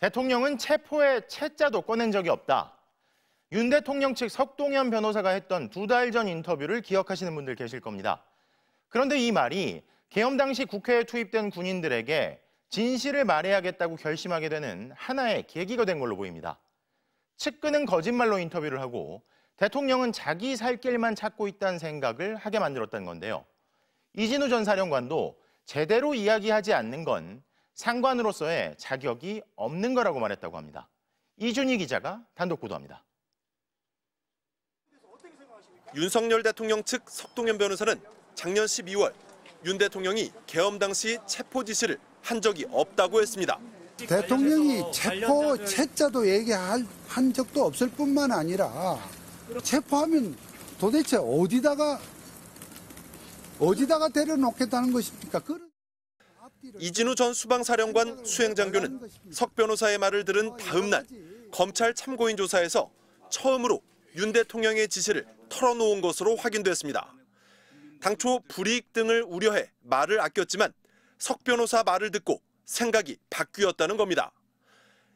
대통령은 체포의 채자도 꺼낸 적이 없다. 윤 대통령 측 석동현 변호사가 했던 2달 전 인터뷰를 기억하시는 분들 계실 겁니다. 그런데 이 말이 계엄 당시 국회에 투입된 군인들에게 진실을 말해야겠다고 결심하게 되는 하나의 계기가 된 걸로 보입니다. 측근은 거짓말로 인터뷰를 하고 대통령은 자기 살 길만 찾고 있다는 생각을 하게 만들었다는 건데요. 이진우 전 사령관도 제대로 이야기하지 않는 건 상관으로서의 자격이 없는 거라고 말했다고 합니다. 이준희 기자가 단독 보도합니다. 윤석열 대통령 측 석동현 변호사는 작년 12월 윤 대통령이 계엄 당시 체포 지시를 한 적이 없다고 했습니다. 대통령이 체포 채자도 얘기한 적도 없을 뿐만 아니라 체포하면 도대체 어디다가 데려놓겠다는 것입니까? 이진우 전 수방사령관 수행장교는 석 변호사의 말을 들은 다음 날 검찰 참고인 조사에서 처음으로 윤 대통령의 지시를 털어놓은 것으로 확인됐습니다. 당초 불이익 등을 우려해 말을 아꼈지만 석 변호사 말을 듣고 생각이 바뀌었다는 겁니다.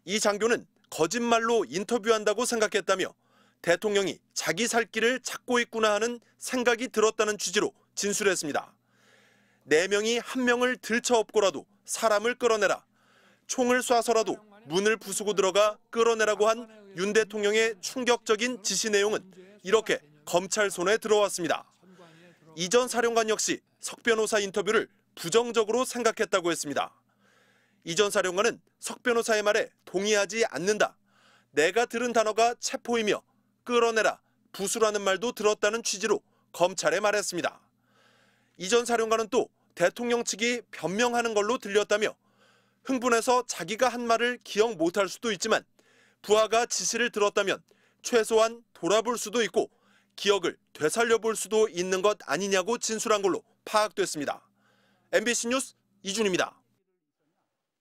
이 장교는 거짓말로 인터뷰한다고 생각했다며 대통령이 자기 살 길을 찾고 있구나 하는 생각이 들었다는 취지로 진술했습니다. 4명이 1명을 들쳐업고라도 사람을 끌어내라. 총을 쏴서라도 문을 부수고 들어가 끌어내라고 한 윤 대통령의 충격적인 지시 내용은 이렇게 검찰 손에 들어왔습니다. 이 전 사령관 역시 석 변호사 인터뷰를 부정적으로 생각했다고 했습니다. 이 전 사령관은 석 변호사의 말에 동의하지 않는다. 내가 들은 단어가 체포이며 끌어내라, 부수라는 말도 들었다는 취지로 검찰에 말했습니다. 이 전 사령관은 또 대통령 측이 변명하는 걸로 들렸다며 흥분해서 자기가 한 말을 기억 못할 수도 있지만 부하가 지시를 들었다면 최소한 돌아볼 수도 있고 기억을 되살려볼 수도 있는 것 아니냐고 진술한 걸로 파악됐습니다. MBC 뉴스 이준희입니다.